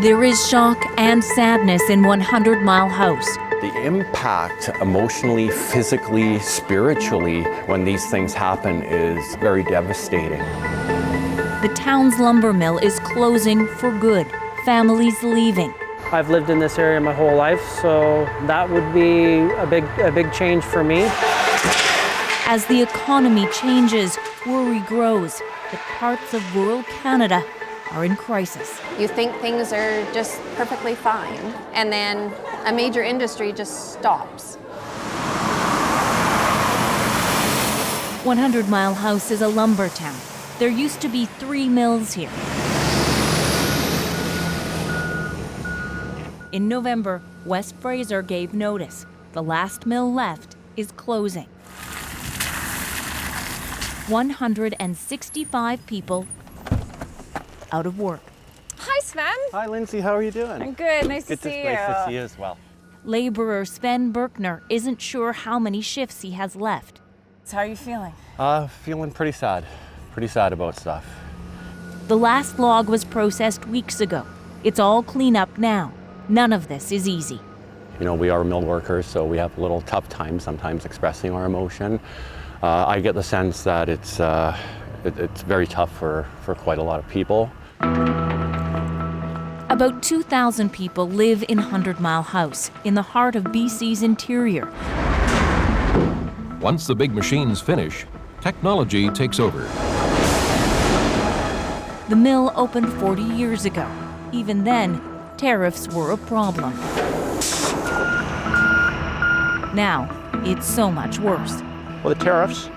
There is shock and sadness in 100 Mile House. The impact emotionally, physically, spiritually when these things happen is very devastating. The town's lumber mill is closing for good. Families leaving. I've lived in this area my whole life, so that would be a big change for me. As the economy changes, worry grows that parts of rural Canada are in crisis. You think things are just perfectly fine, and then a major industry just stops. 100 Mile House is a lumber town. There used to be 3 mills here. In November, West Fraser gave notice. The last mill left is closing. 165 people out of work. Hi, Sven. Hi, Lyndsay. How are you doing? I'm good. Nice to see you. Nice to see you as well. Laborer Sven Berkner isn't sure how many shifts he has left. So how are you feeling? Feeling pretty sad. Pretty sad about stuff. The last log was processed weeks ago. It's all cleanup now. None of this is easy. You know, we are mill workers, so we have a little tough time sometimes expressing our emotion. I get the sense that it's very tough for quite a lot of people. About 2,000 people live in 100 Mile House, in the heart of BC's interior. Once the big machines finish, technology takes over. The mill opened 40 years ago. Even then, tariffs were a problem. Now, it's so much worse. Well, the tariffs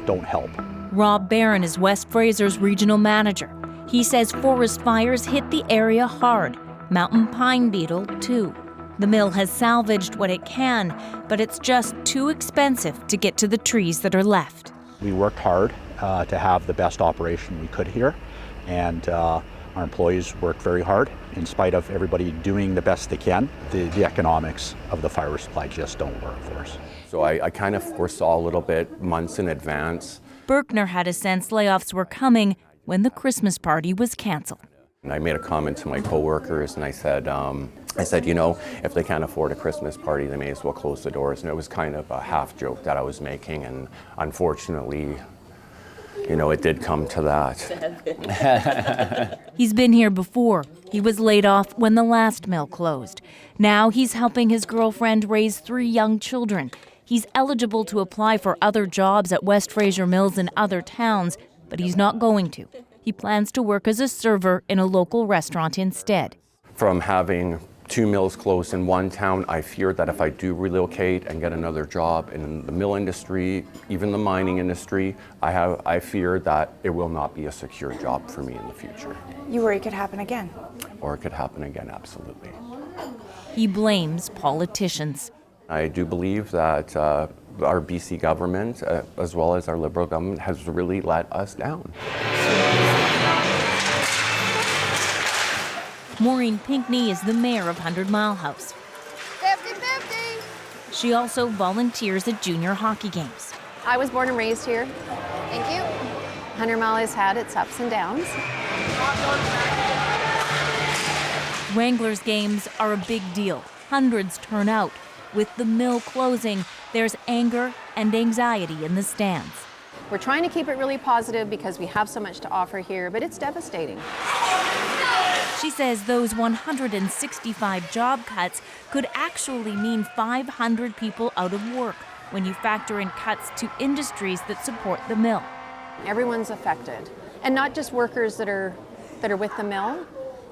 don't help. Rob Barron is West Fraser's regional manager. He says forest fires hit the area hard. Mountain pine beetle, too. The mill has salvaged what it can, but it's just too expensive to get to the trees that are left. We worked hard to have the best operation we could here, and our employees worked very hard. In spite of everybody doing the best they can, the economics of the fiber supply just don't work for us. So I kind of foresaw a little bit months in advance. Berkner had a sense layoffs were coming when the Christmas party was canceled. And I made a comment to my coworkers, and I said, you know, if they can't afford a Christmas party, they may as well close the doors. And it was kind of a half joke that I was making, and unfortunately, you know, it did come to that. He's been here before. He was laid off when the last mill closed. Now he's helping his girlfriend raise 3 young children. He's eligible to apply for other jobs at West Fraser Mills in other towns, but he's not going to. He plans to work as a server in a local restaurant instead. From having 2 mills closed in one town, I fear that if I do relocate and get another job in the mill industry, even the mining industry, I fear that it will not be a secure job for me in the future. You worry it could happen again. Or it could happen again, absolutely. He blames politicians. I do believe that our BC government, as well as our Liberal government, has really let us down. Maureen Pinckney is the mayor of 100 Mile House. 50-50. She also volunteers at junior hockey games. I was born and raised here. Thank you. 100 Mile has had its ups and downs. Wranglers games are a big deal. Hundreds turn out. With the mill closing, there's anger and anxiety in the stands. We're trying to keep it really positive because we have so much to offer here, but it's devastating. She says those 165 job cuts could actually mean 500 people out of work when you factor in cuts to industries that support the mill. Everyone's affected, and not just workers that are with the mill.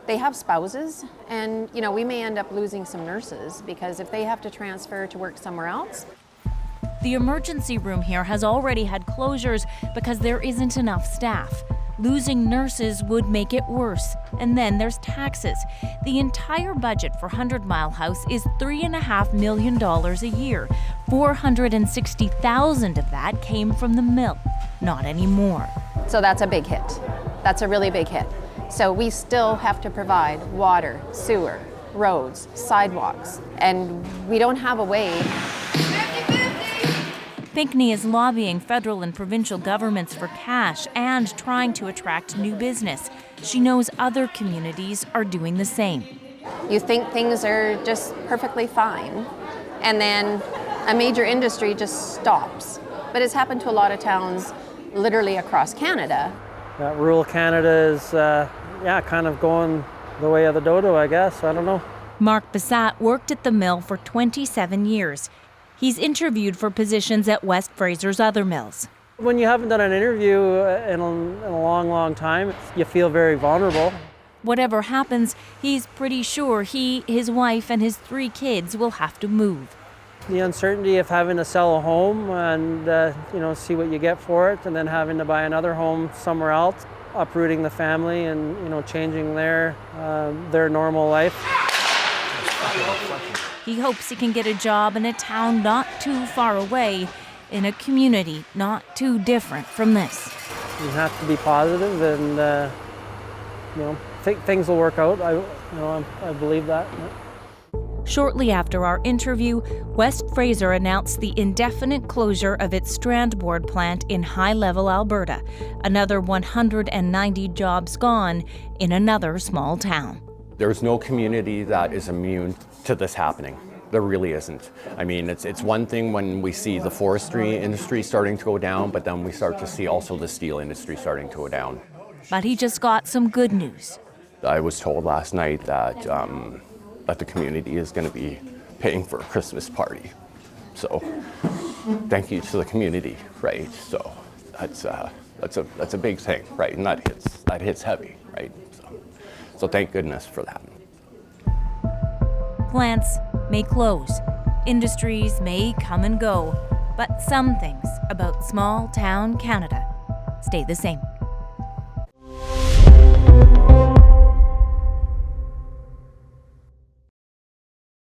They have spouses, and you know, we may end up losing some nurses because if they have to transfer to work somewhere else. The emergency room here has already had closures because there isn't enough staff. Losing nurses would make it worse. And then there's taxes. The entire budget for 100 Mile House is $3.5 million a year. $460,000 of that came from the mill. Not anymore. So that's a big hit. That's a really big hit. So we still have to provide water, sewer, roads, sidewalks, and we don't have a way. Pinckney is lobbying federal and provincial governments for cash and trying to attract new business. She knows other communities are doing the same. You think things are just perfectly fine, and then a major industry just stops. But it's happened to a lot of towns literally across Canada. Rural Canada is, kind of going the way of the dodo, I guess. I don't know. Mark Bassat worked at the mill for 27 years. He's interviewed for positions at West Fraser's other mills. When you haven't done an interview in a long, long time, you feel very vulnerable. Whatever happens, he's pretty sure he, his wife, and his 3 kids will have to move. The uncertainty of having to sell a home and see what you get for it, and then having to buy another home somewhere else, uprooting the family and changing their normal life. He hopes he can get a job in a town not too far away, in a community not too different from this. You have to be positive, and things will work out. I believe that. Shortly after our interview, West Fraser announced the indefinite closure of its strand board plant in High Level, Alberta. Another 190 jobs gone in another small town. There's no community that is immune to this happening. There really isn't. I mean, it's one thing when we see the forestry industry starting to go down, but then we start to see also the steel industry starting to go down. But he just got some good news. I was told last night that the community is going to be paying for a Christmas party. So thank you to the community, right? So that's a big thing, right? And that hits heavy, right? So thank goodness for that. Plants may close, industries may come and go, but some things about small town Canada stay the same.